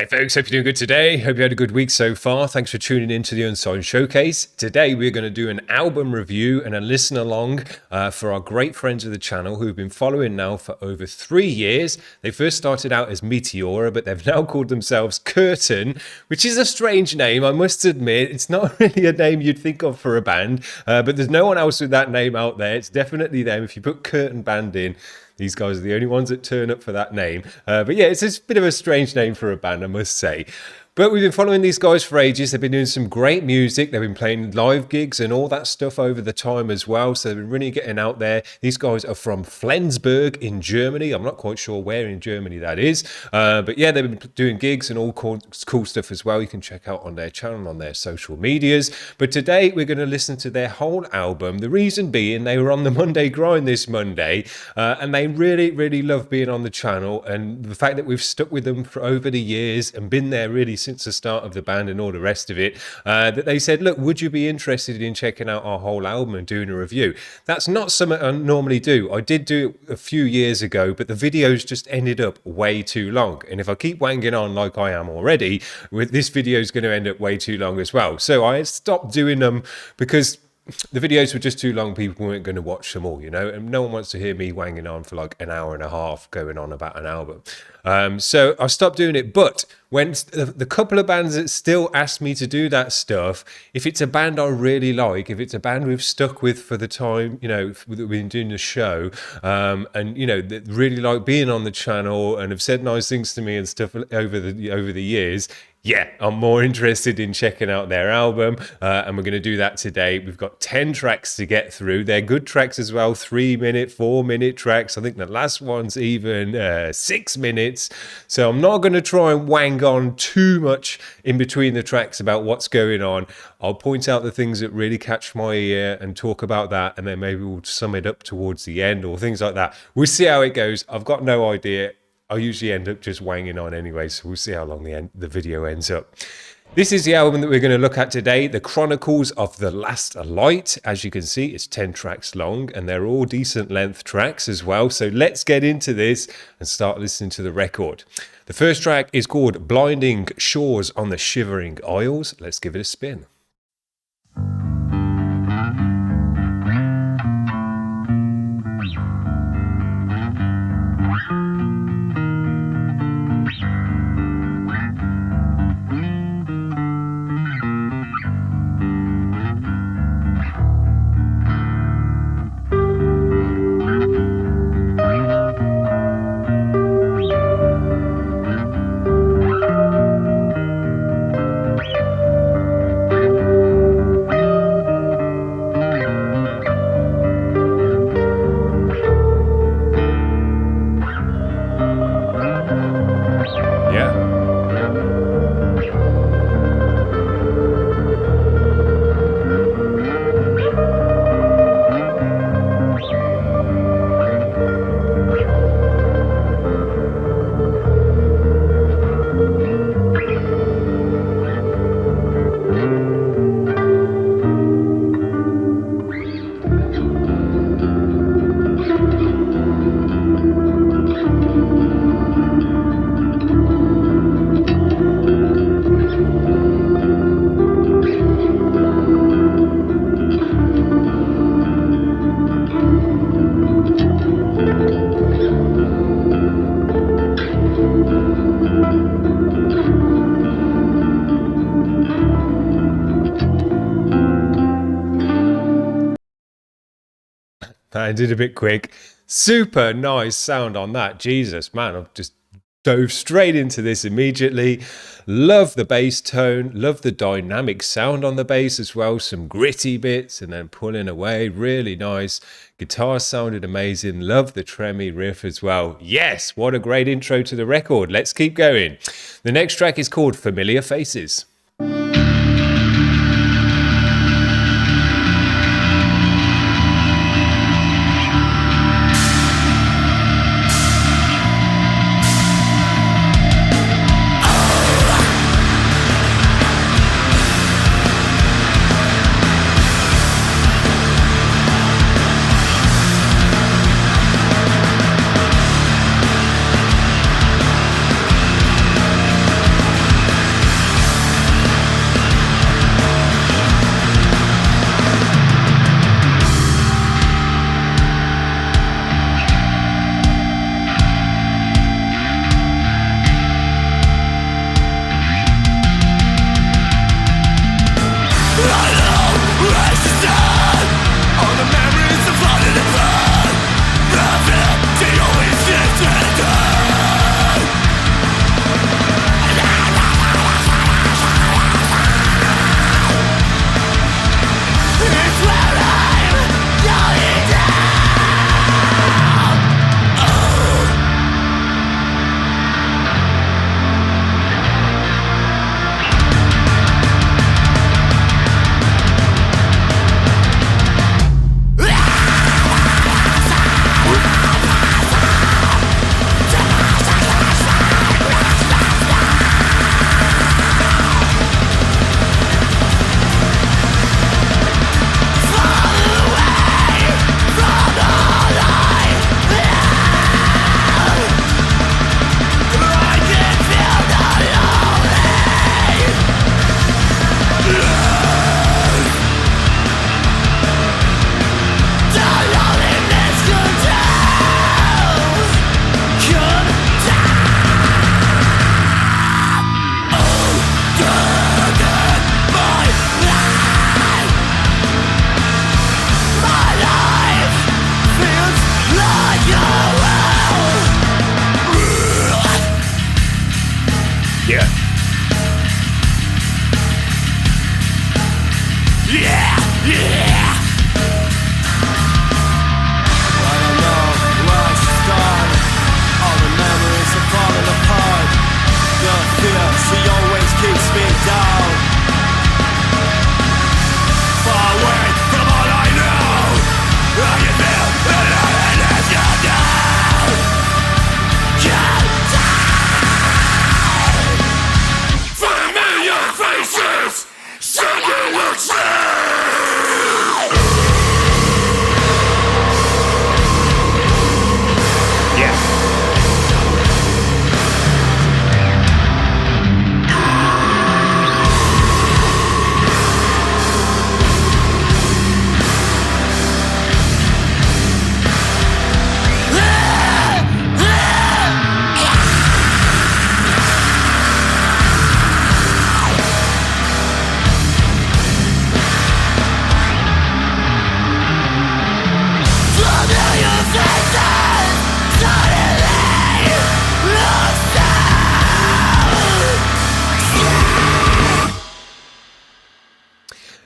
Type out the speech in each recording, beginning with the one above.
Hey folks, hope you're doing good today. Hope you had a good week so far. Thanks for tuning in to the Unsigned Showcase. Today we're going to do an album review and a listen along for our great friends of the channel who've been following now for over 3 years. They first started out as Meteora, but they've now called themselves Curtain, which is a strange name, I must admit. It's not really a name you'd think of for a band, but there's no one else with that name out there. It's definitely them. If you put Curtain Band in, these guys are the only ones that turn up for that name. But yeah, it's a bit of a strange name for a band, I must say. But we've been following these guys for ages. They've been doing some great music. They've been playing live gigs and all that stuff over the time as well. So they've been really getting out there. These guys are from Flensburg in Germany. I'm not quite sure where in Germany that is. But yeah, they've been doing gigs and all cool stuff as well. You can check out on their channel, on their social medias. But today we're going to listen to their whole album. The reason being they were on the Monday grind this Monday. And they really, really love being on the channel. And the fact that we've stuck with them for over the years and been there really since the start of the band and all the rest of it, that they said, look, would you be interested in checking out our whole album and doing a review? That's not something I normally do. I did do it a few years ago, but the videos just ended up way too long. And if I keep wanging on like I am already, this video is going to end up way too long as well. So I stopped doing them because the videos were just too long. People weren't going to watch them all, you know, and no one wants to hear me wanging on for like an hour and a half going on about an album. So I stopped doing it. But when the couple of bands that still ask me to do that stuff, if it's a band I really like, if it's a band we've stuck with for the time, you know, that we've been doing the show, and you know, that really like being on the channel and have said nice things to me and stuff over the years, yeah, I'm more interested in checking out their album, and we're going to do that today. We've got 10 tracks to get through. They're good tracks as well, 3-minute, 4-minute tracks. I think the last one's even 6 minutes. So I'm not going to try and wang on too much in between the tracks about what's going on. I'll point out the things that really catch my ear and talk about that, and then maybe we'll sum it up towards the end or things like that. We'll see how it goes. I've got no idea. I usually end up just wanging on anyway, so we'll see how long the video ends up. This is the album that we're going to look at today, the Chronicles of the Last Light. As you can see, it's 10 tracks long, and they're all decent length tracks as well. So let's get into this and start listening to the record. The first track is called Blinding Shores on the Shivering Isles. Let's give it a spin. I did a bit quick. Super nice sound on that. Jesus, man, I've just dove straight into this immediately. Love the bass tone, love the dynamic sound on the bass as well. Some gritty bits and then pulling away. Really nice. Guitar sounded amazing. Love the tremmy riff as well. Yes, what a great intro to the record. Let's keep going. The next track is called Familiar Faces.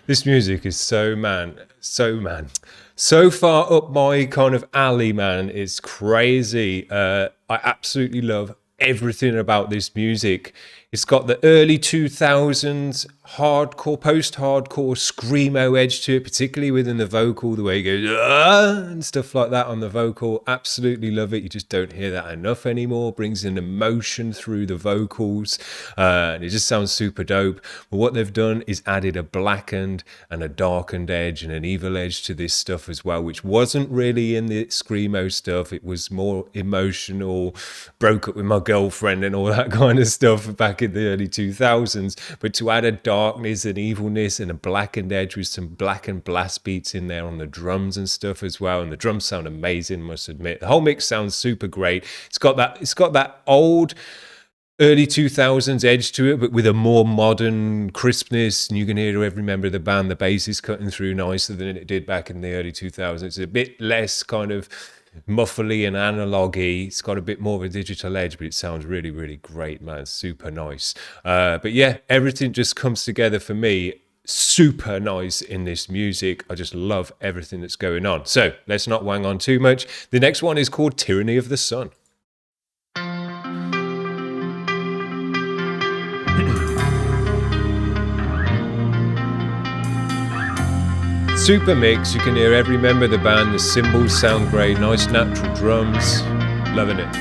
This music is so far up my kind of alley, man. It's crazy. I absolutely love everything about this music. It's got the early 2000s hardcore, post-hardcore screamo edge to it, particularly within the vocal, the way it goes and stuff like that on the vocal. Absolutely love it. You just don't hear that enough anymore. Brings an emotion through the vocals, and it just sounds super dope. But what they've done is added a blackened and a darkened edge and an evil edge to this stuff as well, which wasn't really in the screamo stuff. It was more emotional, broke up with my girlfriend and all that kind of stuff back in the early 2000s. But to add a darkness and evilness and a blackened edge with some blackened blast beats in there on the drums and stuff as well, and the drums sound amazing, must admit. The whole mix sounds super great. It's got that old early 2000s edge to it, but with a more modern crispness, and you can hear every member of the band. The bass is cutting through nicer than it did back in the early 2000s. It's a bit less kind of muffly and analog-y. It's got a bit more of a digital edge, but it sounds really, really great, man. Super nice. But yeah, everything just comes together for me super nice in this music. I just love everything that's going on. So let's not wang on too much. The next one is called Tyranny of the Sun. Super mix, you can hear every member of the band, the cymbals sound great, nice natural drums, loving it.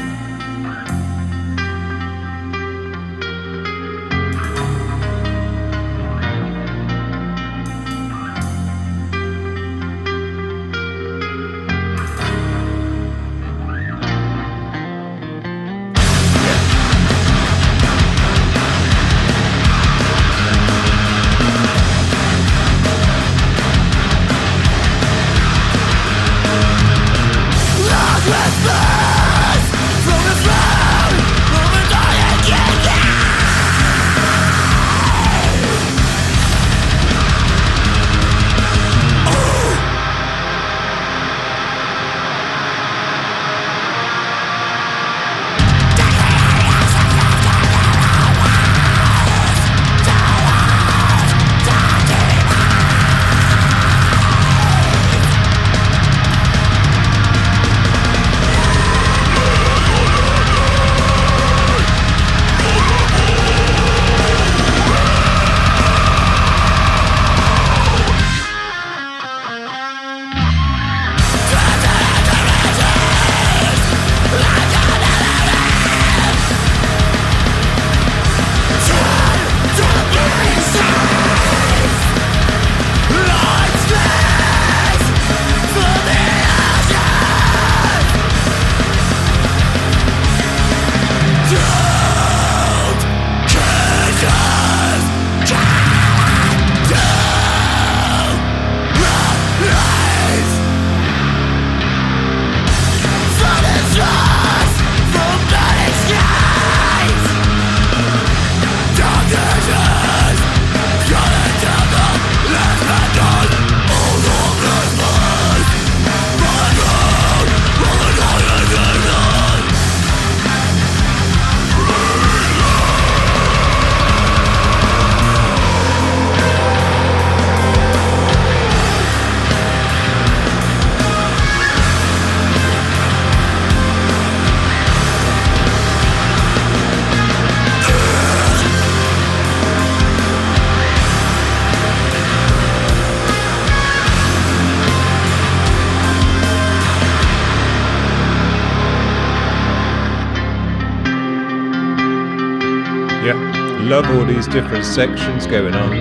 Love all these different sections going on.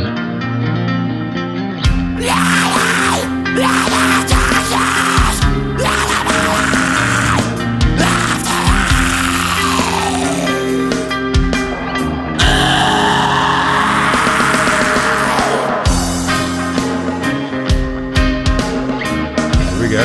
Here we go.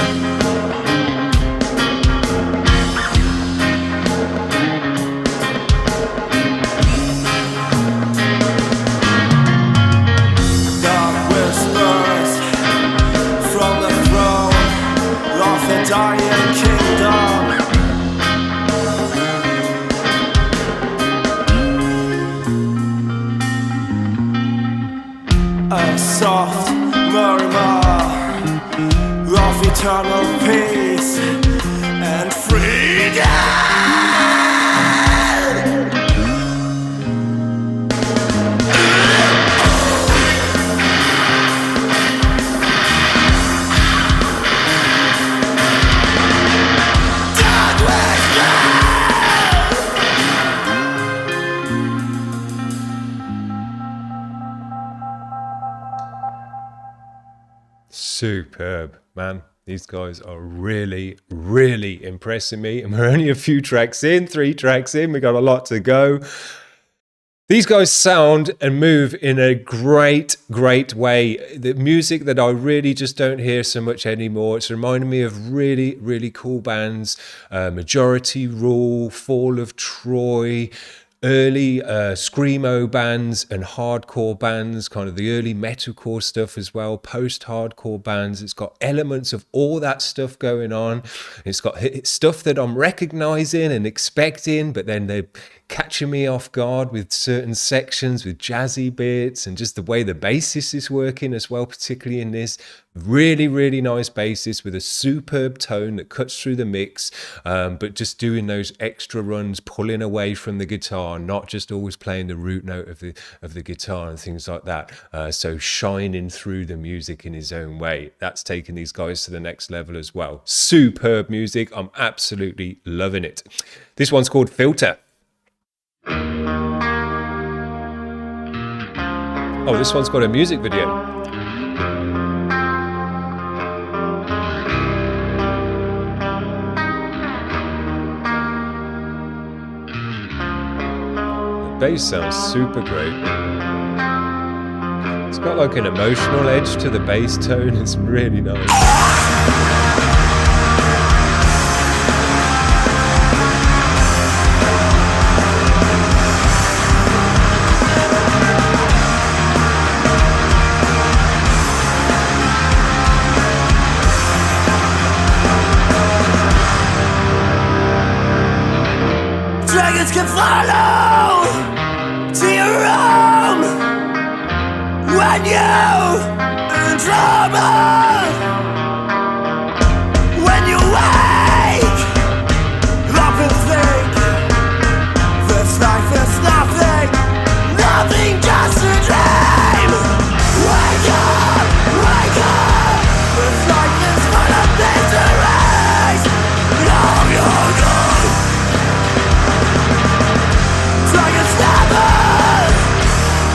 Soft very more of eternal peace and freedom. Superb, man. These guys are really, really impressing me. And we're only a few tracks in, 3 tracks in. We got a lot to go. These guys sound and move in a great, great way. The music that I really just don't hear so much anymore. It's reminding me of really, really cool bands. Majority Rule, Fall of Troy, early Screamo bands and hardcore bands, kind of the early metalcore stuff as well, post-hardcore bands. It's got elements of all that stuff going on. It's got stuff that I'm recognizing and expecting, but then they're catching me off guard with certain sections, with jazzy bits, and just the way the bassist is working as well, particularly in this. Really, really nice bassist with a superb tone that cuts through the mix, but just doing those extra runs, pulling away from the guitar, not just always playing the root note of the guitar and things like that. So shining through the music in his own way. That's taking these guys to the next level as well. Superb music. I'm absolutely loving it. This one's called Filter. Oh, this one's got a music video. The bass sounds super great. It's got like an emotional edge to the bass tone. It's really nice. Dragons can follow to your room when you in trouble. When you wake up and think this life is nothing, nothing, just a dream. Wake up, this life is full of miseries. No, you're good. Dragons never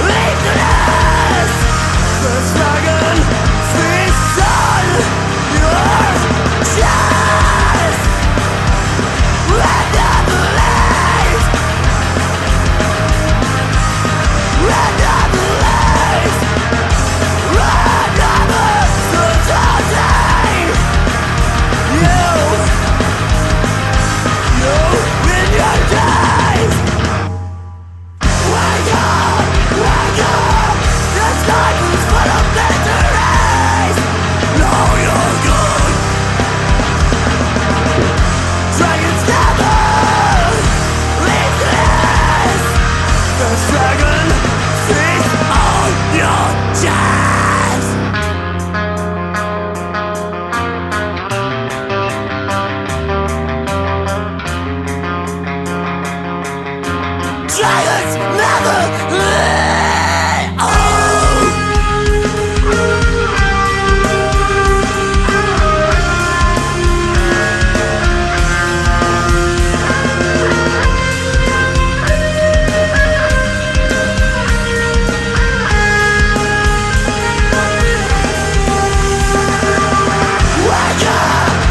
leave the nest. The dragon feasts on your chest. Let never leave. Let never leave. Let never today. You in your days. Wake up, this life is full of miseries. No, you're good. Dragons never leave the nest. The dragon feasts on your chest. Dragons never leave.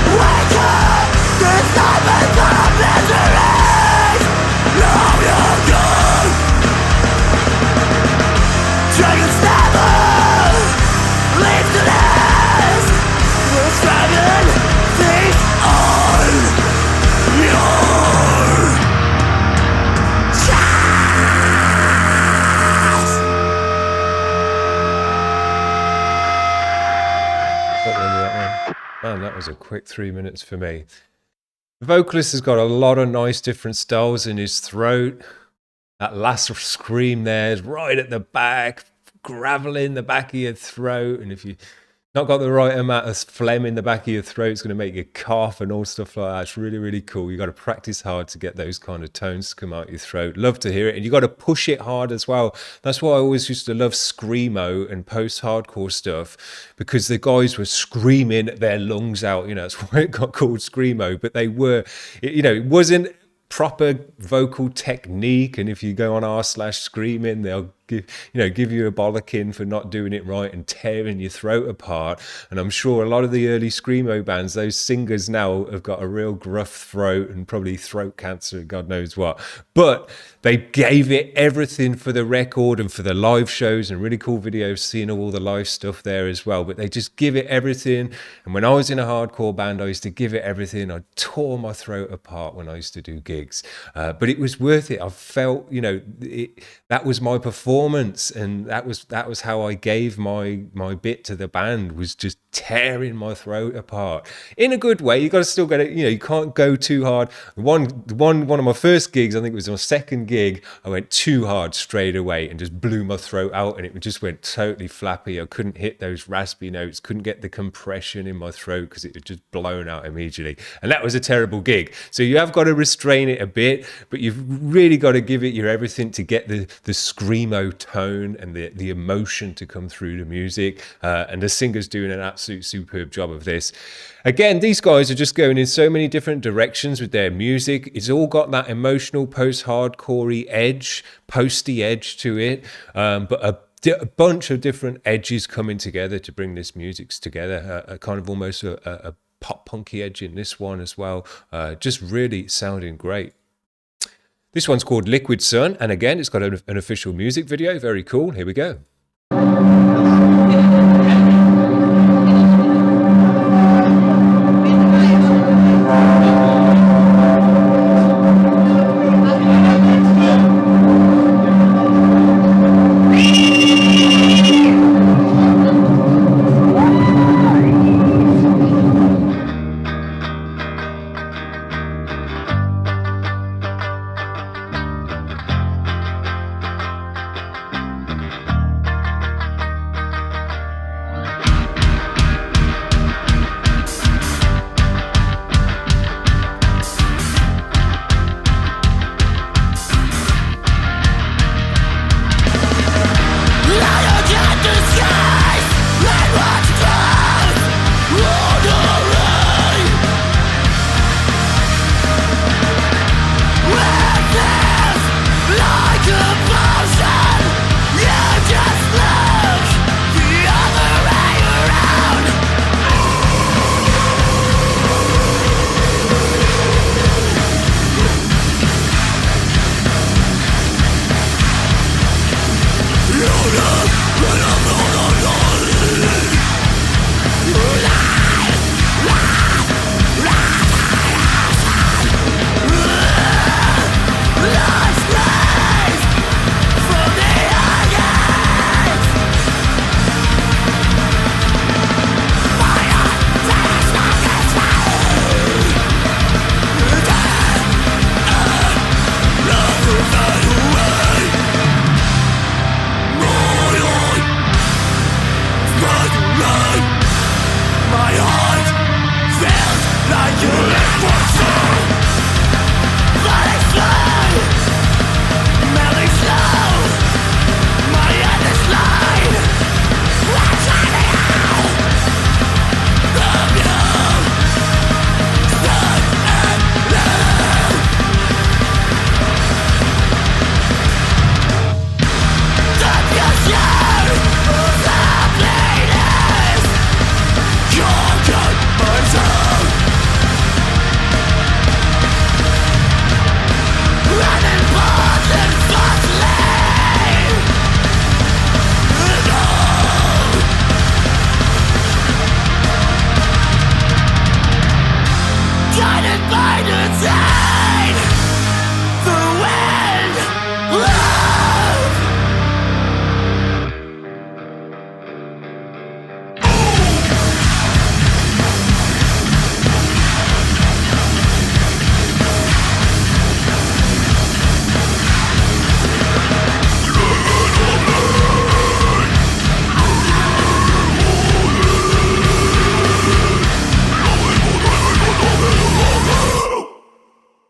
Wake up, this life is full of miseries. No, you're good. Dragons never leave the nest. The dragon feasts on your chest. Got the end of that one. Man, that was a quick 3 minutes for me. The vocalist has got a lot of nice different styles in his throat. That last scream there is right at the back, gravel in the back of your throat. And if you Not got the right amount of phlegm in the back of your throat. It's going to make you cough and all stuff like that. It's really, really cool. You got to practice hard to get those kind of tones to come out your throat. Love to hear it. And you got to push it hard as well. That's why I always used to love Screamo and post-hardcore stuff, because the guys were screaming their lungs out. You know, that's why it got called Screamo. But they were, you know, it wasn't proper vocal technique. And if you go on r/screaming, they'll give you a bollocking for not doing it right and tearing your throat apart. And I'm sure a lot of the early Screamo bands, those singers now have got a real gruff throat and probably throat cancer, God knows what. But they gave it everything for the record and for the live shows, and really cool videos seeing all the live stuff there as well. But they just give it everything. And when I was in a hardcore band, I used to give it everything. I tore my throat apart when I used to do gigs. But it was worth it. I felt, that was my performance, and that was how I gave my bit to the band, was just tearing my throat apart in a good way. You got to still get it, you can't go too hard. One of my first gigs, I think it was my second gig, I went too hard straight away and just blew my throat out, and it just went totally flappy. I couldn't hit those raspy notes, couldn't get the compression in my throat because it had just blown out immediately, and that was a terrible gig. So you have got to restrain it a bit, but you've really got to give it your everything to get the Screamo tone and the emotion to come through the music, and the singer's doing an absolute superb job of this. Again, these guys are just going in so many different directions with their music. It's all got that emotional post-hardcore edge, posty edge to it, but a bunch of different edges coming together to bring this music together, a kind of almost a pop punky edge in this one as well, just really sounding great. This one's called Liquid Sun, and again, it's got an official music video. Very cool. Here we go.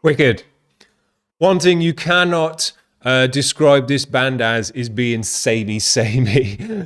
Wicked. One thing you cannot describe this band as is being samey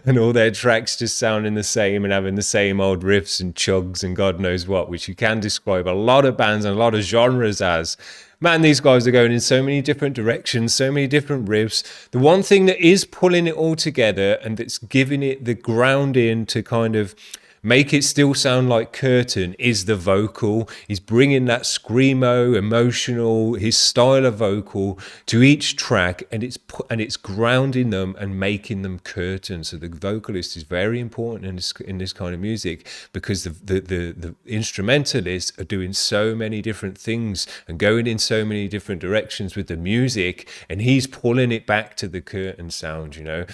and all their tracks just sounding the same and having the same old riffs and chugs and God knows what, which you can describe a lot of bands and a lot of genres as. Man, these guys are going in so many different directions, so many different riffs. The one thing that is pulling it all together and that's giving it the grounding to kind of make it still sound like Curtain is the vocal. He's bringing that screamo, emotional, his style of vocal to each track, and it's grounding them and making them Curtain. So the vocalist is very important in this kind of music, because the instrumentalists are doing so many different things and going in so many different directions with the music, and he's pulling it back to the Curtain sound, you know.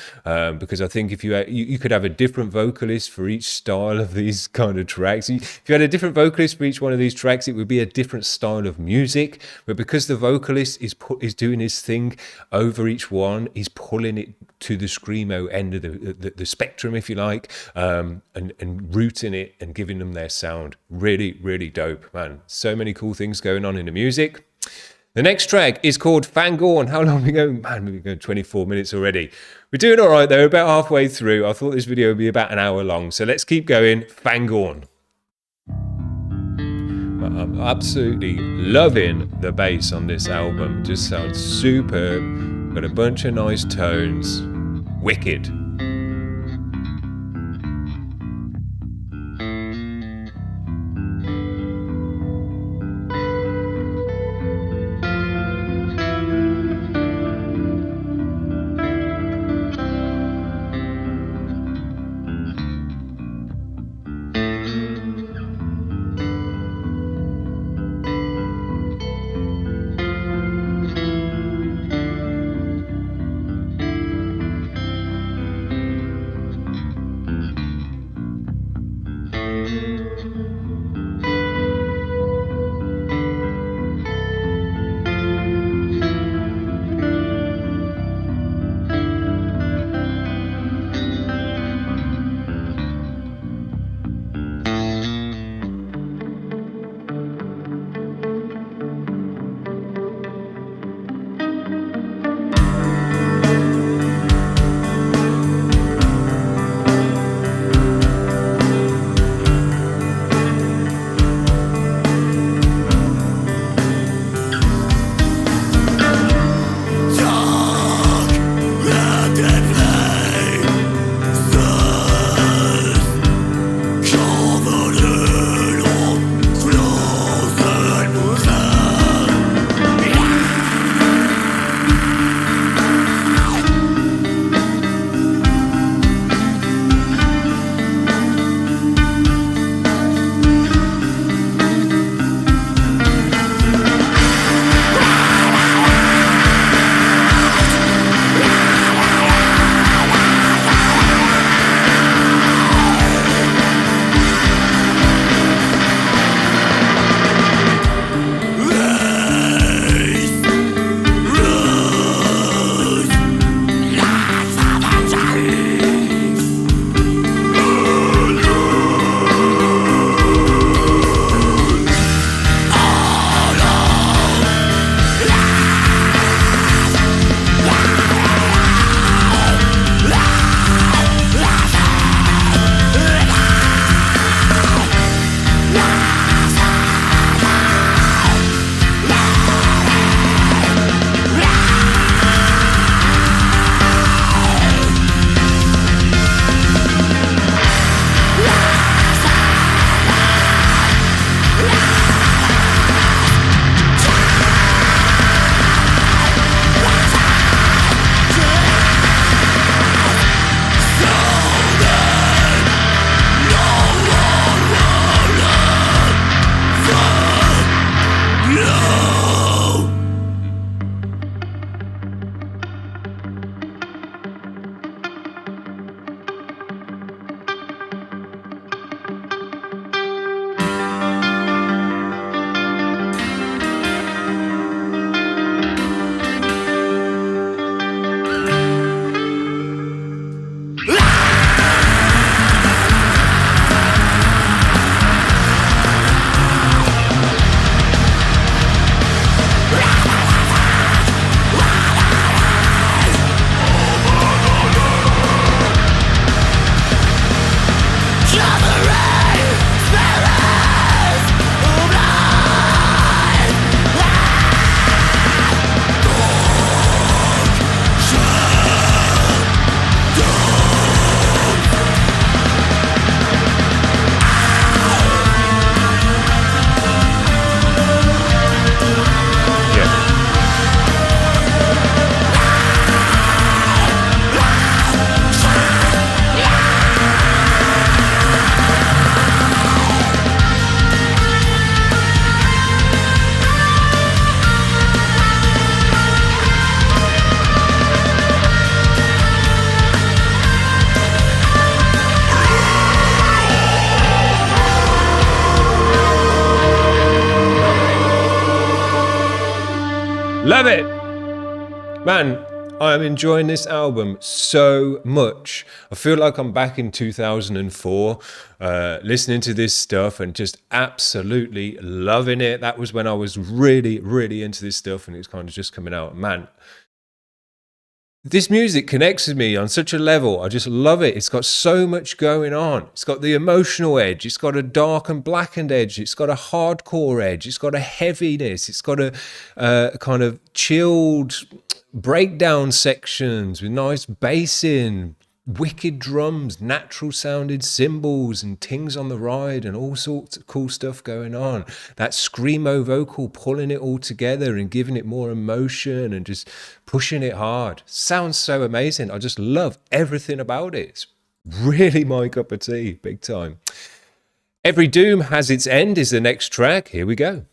Because I think if you could have a different vocalist for each style of these kind of tracks. If you had a different vocalist for each one of these tracks, it would be a different style of music. But because the vocalist is doing his thing over each one, he's pulling it to the screamo end of the spectrum, if you like, and rooting it and giving them their sound. Really, really dope, man. So many cool things going on in the music. The next track is called Fangor. And how long are we going? Man, we've been going 24 minutes already. We're doing all right, though. About halfway through. I thought this video would be about an hour long. So let's keep going. Fangor. I'm absolutely loving the bass on this album. It just sounds superb. Got a bunch of nice tones. Wicked. Love it! Man, I am enjoying this album so much. I feel like I'm back in 2004, listening to this stuff and just absolutely loving it. That was when I was really, really into this stuff and it was kind of just coming out. Man, this music connects with me on such a level. I just love it. It's got so much going on. It's got the emotional edge. It's got a dark and blackened edge. It's got a hardcore edge. It's got a heaviness. It's got a kind of chilled breakdown sections with nice bass in, wicked drums, natural sounded cymbals and tings on the ride and all sorts of cool stuff going on. That Screamo vocal pulling it all together and giving it more emotion and just pushing it hard. Sounds so amazing. I just love everything about it. It's really my cup of tea, big time. Every Doom Has Its End is the next track. Here we go.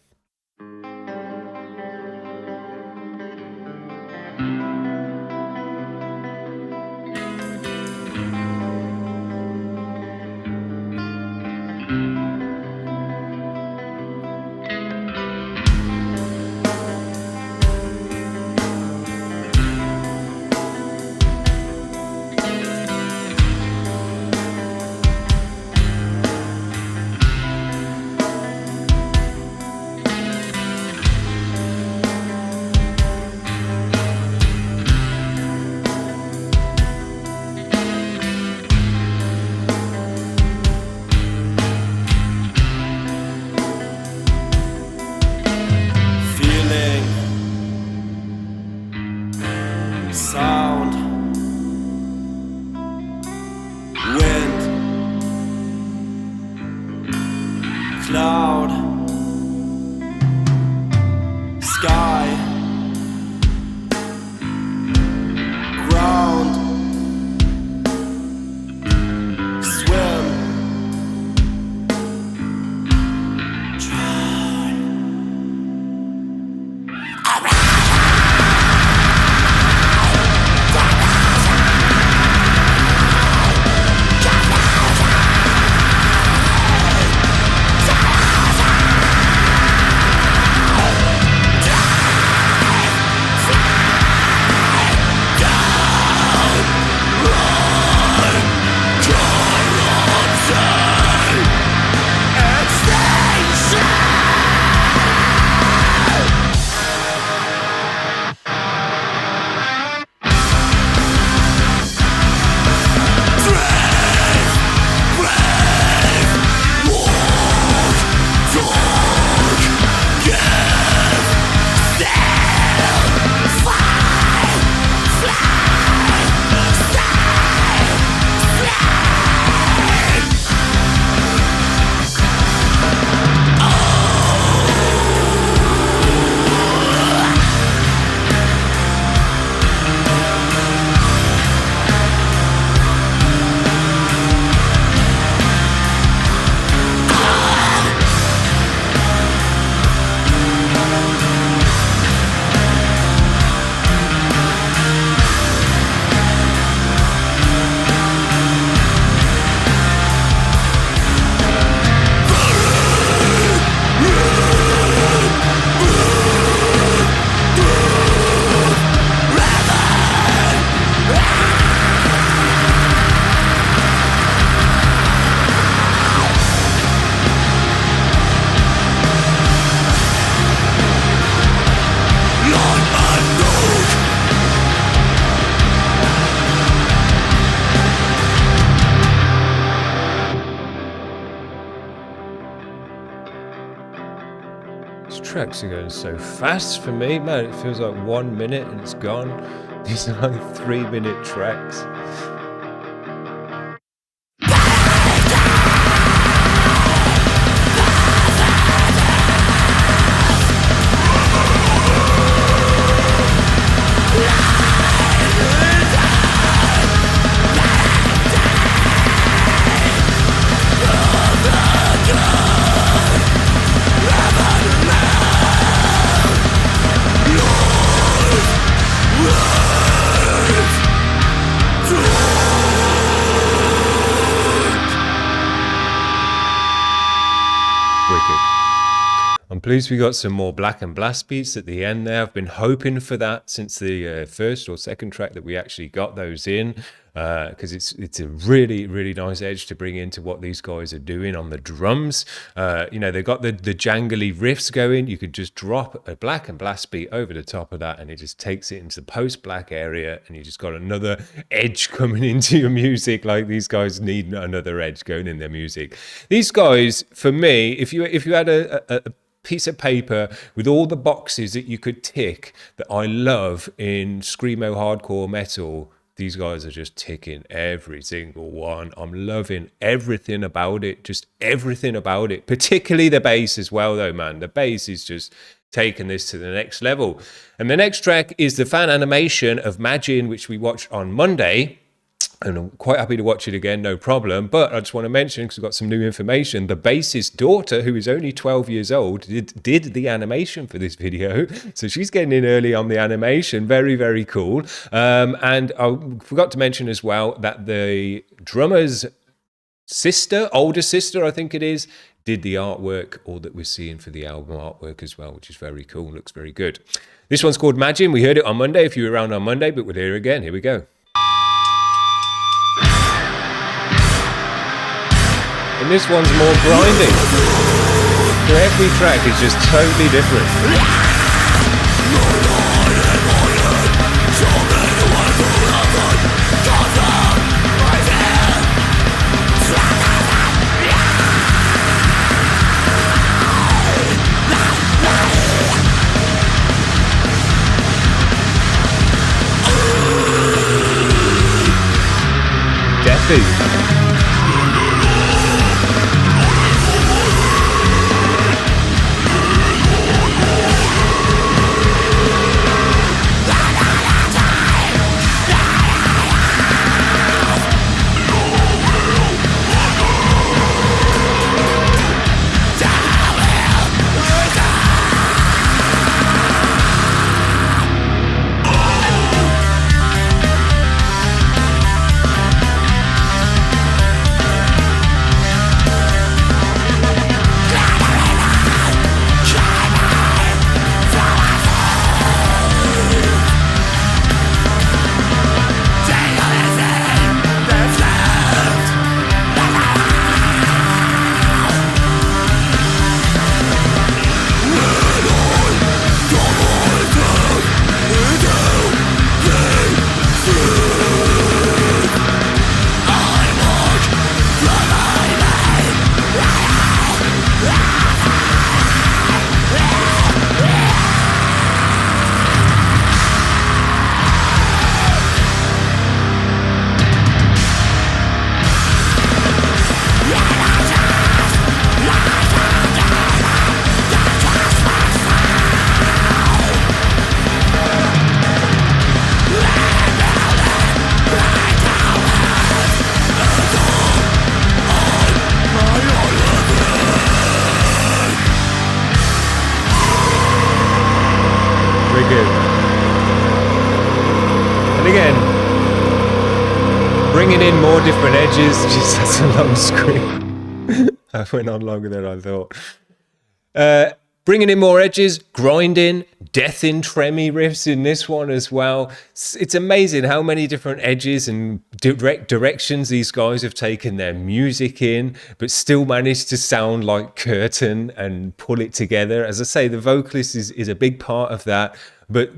Tracks are going so fast for me, man. It feels like 1 minute and it's gone. These are like 3-minute tracks. Right. pleased we got some more black and blast beats at the end there. I've been hoping for that since the first or second track that we actually got those in, because it's a really, really nice edge to bring into what these guys are doing on the drums. They've got the jangly riffs going. You could just drop a black and blast beat over the top of that and it just takes it into the post-black area, and you just got another edge coming into your music. Like, these guys need another edge going in their music. These guys, for me, if you had a piece of paper with all the boxes that you could tick that I love in Screamo hardcore metal, these guys are just ticking every single one. I'm loving everything about it, just everything about it, particularly the bass as well, though, man. The bass is just taking this to the next level. And the next track is the fan animation of Magin, which we watched on Monday. And I'm quite happy to watch it again, no problem. But I just want to mention, because we've got some new information, the bassist's daughter, who is only 12 years old, did the animation for this video. So she's getting in early on the animation. Very, very cool. And I forgot to mention as well that the drummer's older sister, I think it is, did the artwork, all that we're seeing for the album artwork as well, which is very cool. Looks very good. This one's called Magin. We heard it on Monday, if you were around on Monday, but we'll hear it again. Here we go. And this one's more grinding. So every track is just totally different. Deathy. Bringing in more different edges. Jeez, that's a long screen. I went on longer than I thought. Bringing in more edges, grinding, death in tremmy riffs in this one as well. It's amazing how many different edges and directions these guys have taken their music in, but still managed to sound like Curtain and pull it together. As I say, the vocalist is a big part of that, but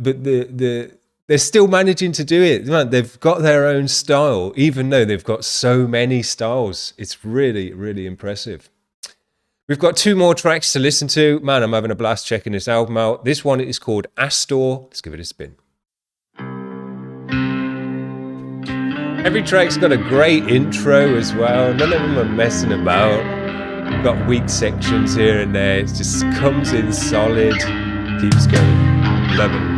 they're still managing to do it. Man, they've got their own style, even though they've got so many styles. It's really, really impressive. We've got two more tracks to listen to. Man, I'm having a blast checking this album out. This one is called Astor. Let's give it a spin. Every track's got a great intro as well. None of them are messing about. We've got weak sections here and there. It just comes in solid, keeps going. Love it.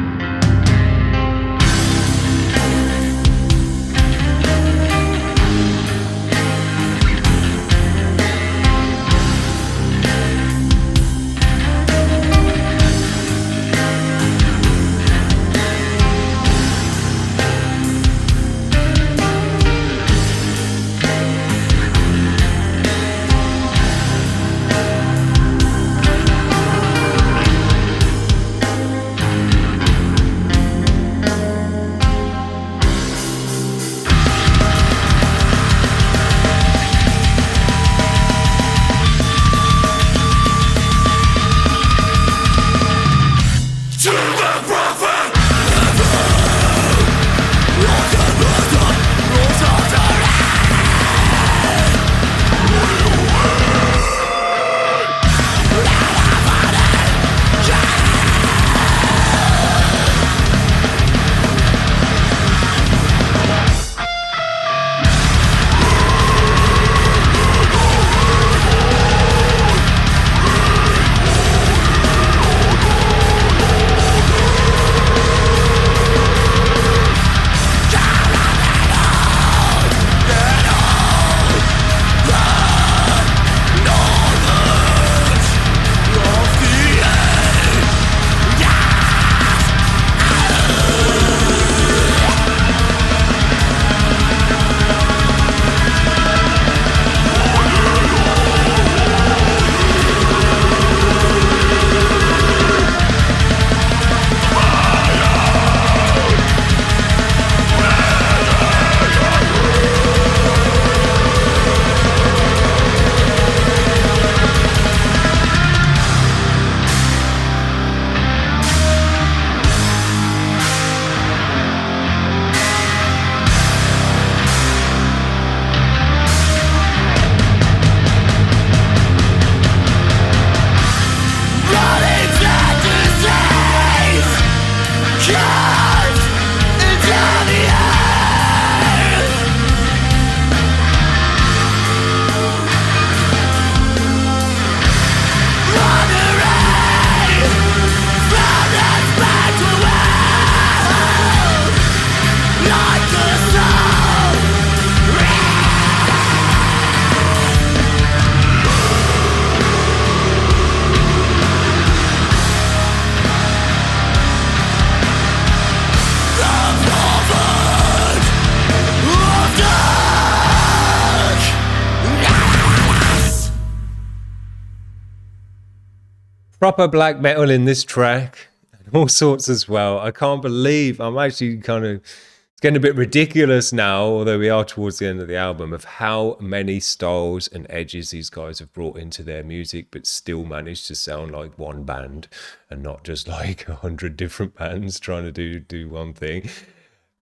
proper black metal in this track, and all sorts as well. I can't believe I'm actually it's getting a bit ridiculous now, although we are towards the end of the album, of how many styles and edges these guys have brought into their music, but still managed to sound like one band and not just like 100 different bands trying to do one thing.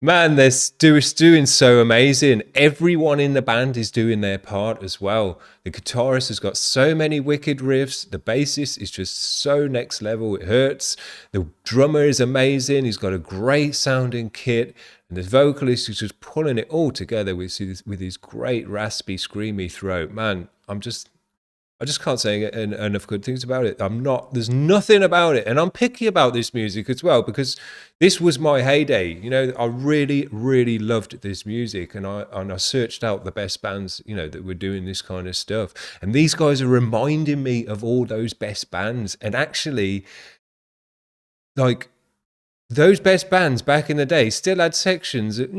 Man, they're doing so amazing. Everyone in the band is doing their part as well. The guitarist has got so many wicked riffs. The bassist is just so next level. It hurts. The drummer is amazing. He's got a great sounding kit. And the vocalist is just pulling it all together with his great raspy, screamy throat. Man, I just can't say enough good things about it. There's nothing about it. And I'm picky about this music as well, because this was my heyday. You know, I really, really loved this music, and I searched out the best bands, you know, that were doing this kind of stuff. And these guys are reminding me of all those best bands. And actually, like, those best bands back in the day still had sections that,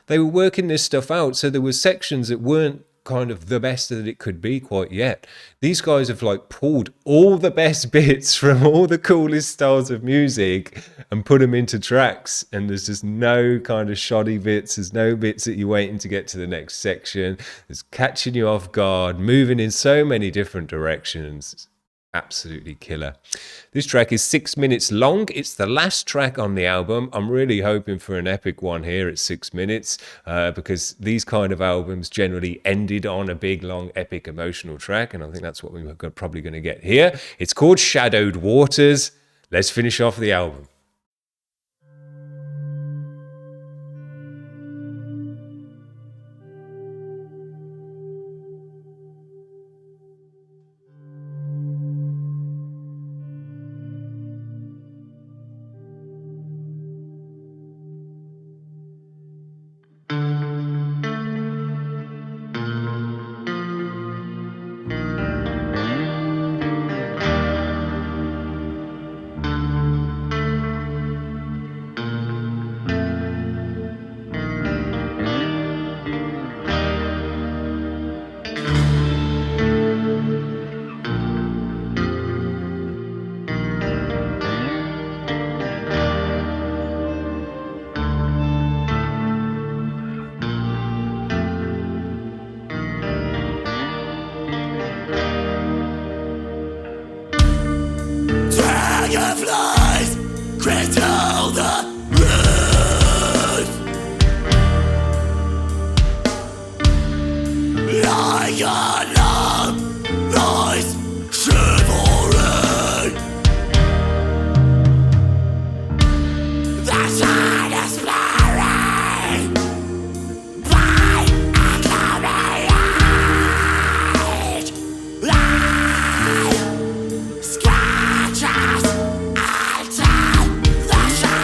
they were working this stuff out. So there were sections that weren't kind of the best that it could be quite yet. These guys have like pulled all the best bits from all the coolest styles of music and put them into tracks, and there's just no kind of shoddy bits. There's no bits that you're waiting to get to the next section. It's catching you off guard, moving in so many different directions. Absolutely killer. This track is 6 minutes long. It's the last track on the album. I'm really hoping for an epic one here at 6 minutes, because these kind of albums generally ended on a big, long, epic, emotional track, and I think that's what we're probably going to get here. It's called Shadowed Waters. Let's finish off the album. Dragonflies, crystal the roof. Like a long noise shivering. The sun is blurring by a cloudy light. Light scratches until the shadow.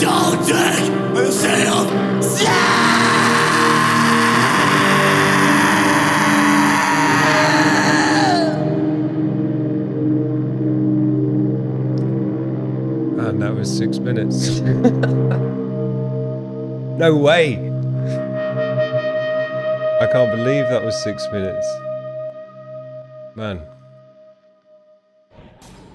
Don't take yourself And that was 6 minutes. No way. I can't believe that was 6 minutes. Man.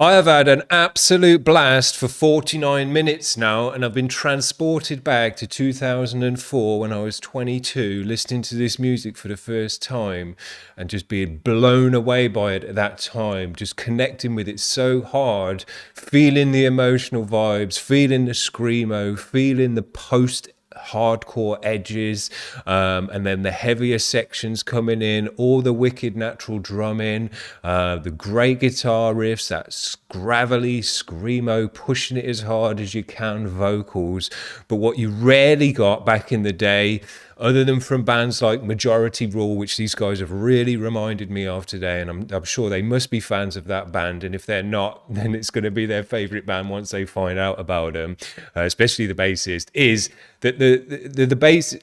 I have had an absolute blast for 49 minutes now, and I've been transported back to 2004 when I was 22, listening to this music for the first time and just being blown away by it at that time, just connecting with it so hard, feeling the emotional vibes, feeling the screamo, feeling the post-hardcore edges, and then the heavier sections coming in, all the wicked natural drumming, the great guitar riffs, that gravelly screamo, pushing it as hard as you can vocals. But what you rarely got back in the day, other than from bands like Majority Rule, which these guys have really reminded me of today, and I'm sure they must be fans of that band, and if they're not, then it's going to be their favorite band once they find out about them, especially the bassist, is that the bass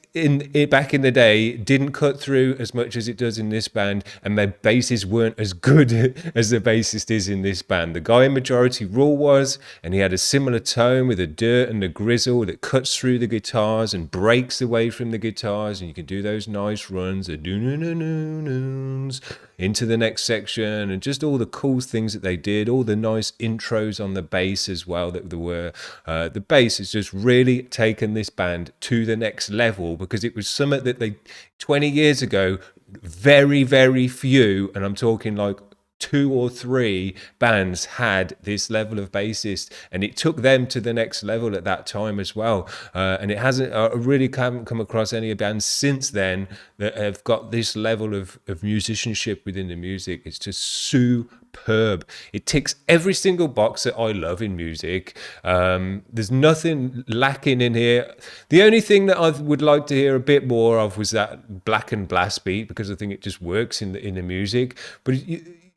back in the day didn't cut through as much as it does in this band, and their basses weren't as good as the bassist is in this band. The guy in Majority Rule was, and he had a similar tone with the dirt and the grizzle that cuts through the guitars and breaks away from the guitars, and you can do those nice runs, the do-no-no-no-nos, into the next section, and just all the cool things that they did, all the nice intros on the bass as well that there were. The bass has just really taken this band to the next level, because it was something that they 20 years ago, very, very few, and I'm talking like 2 or 3 bands had this level of bassist, and it took them to the next level at that time as well. And it hasn't, I really haven't come across any bands since then that have got this level of musicianship within the music. It's just superb. It ticks every single box that I love in music. There's nothing lacking in here. The only thing that I would like to hear a bit more of was that black and blast beat, because I think it just works in the music. But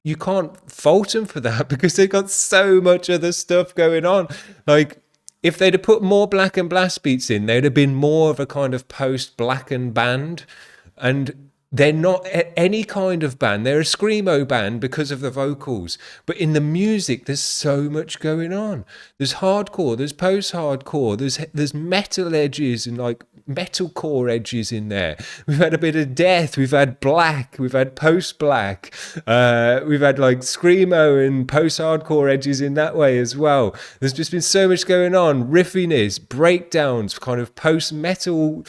you can't fault them for that, because they've got so much other stuff going on. Like, if they'd have put more black and blast beats in, they'd have been more of a kind of post-blackened band. And they're not any kind of band. They're a screamo band because of the vocals. But in the music, there's so much going on. There's hardcore, there's post-hardcore, there's metal edges and like metalcore edges in there. We've had a bit of death, we've had black, we've had post-black, we've had like screamo and post-hardcore edges in that way as well. There's just been so much going on. Riffiness, breakdowns, kind of post-metal,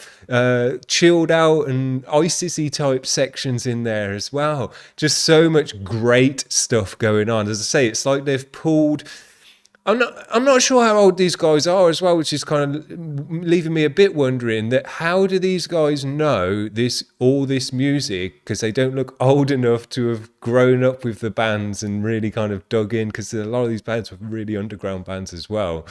chilled out and ISIS-y type sections in there as well. Just so much great stuff going on. As I say, it's like they've pulled... I'm not sure how old these guys are as well, which is kind of leaving me a bit wondering that how do these guys know all this music, because they don't look old enough to have grown up with the bands and really kind of dug in, because a lot of these bands were really underground bands as well.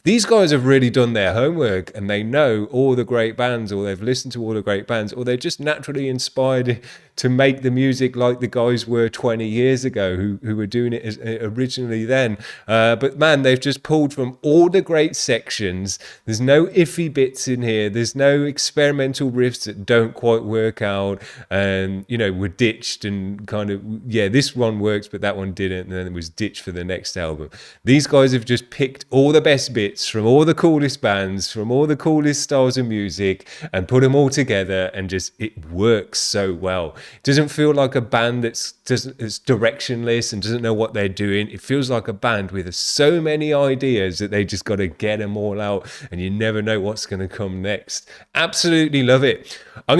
These guys have really done their homework, and they know all the great bands, or they've listened to all the great bands, or they're just naturally inspired to make the music like the guys were 20 years ago who were doing it originally then. But man, they've just pulled from all the great sections. There's no iffy bits in here. There's no experimental riffs that don't quite work out and, were ditched and kind of, yeah, this one works, but that one didn't. And then it was ditched for the next album. These guys have just picked all the best bits from all the coolest bands, from all the coolest styles of music, and put them all together, and just, it works so well. It doesn't feel like a band that's directionless and doesn't know what they're doing. It feels like a band with so many ideas that they just got to get them all out, and you never know what's going to come next. Absolutely love it. I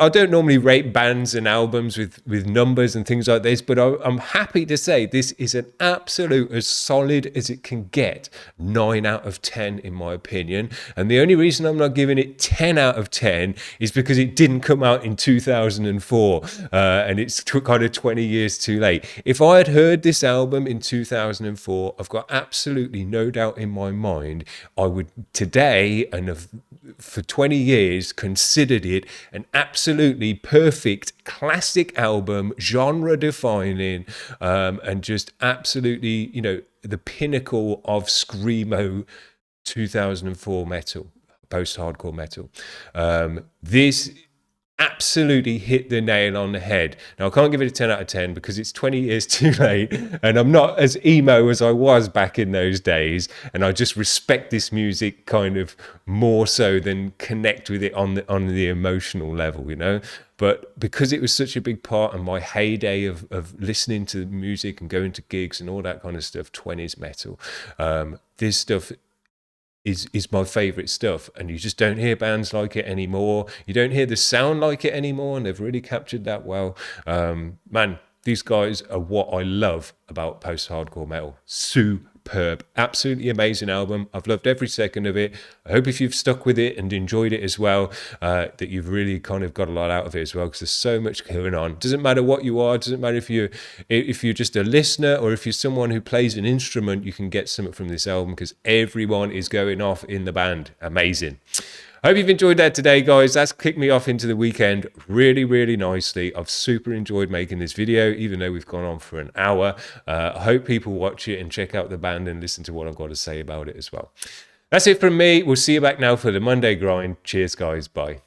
don't normally rate bands and albums with numbers and things like this, but I'm happy to say this is an absolute, as solid as it can get, 9 out of 10 in my opinion. And the only reason I'm not giving it 10 out of 10 is because it didn't come out in 2004. And it's kind of 20 years too late. If I had heard this album in 2004, I've got absolutely no doubt in my mind I would today, and for 20 years, considered it an absolutely perfect classic album, genre defining, and just absolutely, the pinnacle of screamo 2004 metal, post-hardcore metal. This absolutely hit the nail on the head. Now, I can't give it a 10 out of 10 because it's 20 years too late, and I'm not as emo as I was back in those days, and I just respect this music kind of more so than connect with it on the emotional level, you know. But because it was such a big part of my heyday of listening to music and going to gigs and all that kind of stuff, 20s metal, this stuff is my favorite stuff, and you just don't hear bands like it anymore. You don't hear the sound like it anymore, and they've really captured that well. Man, these guys are what I love about post-hardcore metal. Superb, absolutely amazing album. I've loved every second of it. I hope if you've stuck with it and enjoyed it as well, that you've really kind of got a lot out of it as well, because there's so much going on. Doesn't matter what you are, doesn't matter if you're just a listener or if you're someone who plays an instrument, you can get something from this album because everyone is going off in the band. Amazing. I hope you've enjoyed that today, guys. That's kicked me off into the weekend really, really nicely. I've super enjoyed making this video, even though we've gone on for an hour. I hope people watch it and check out the band and listen to what I've got to say about it as well. That's it from me. We'll see you back now for the Monday grind. Cheers, guys. Bye.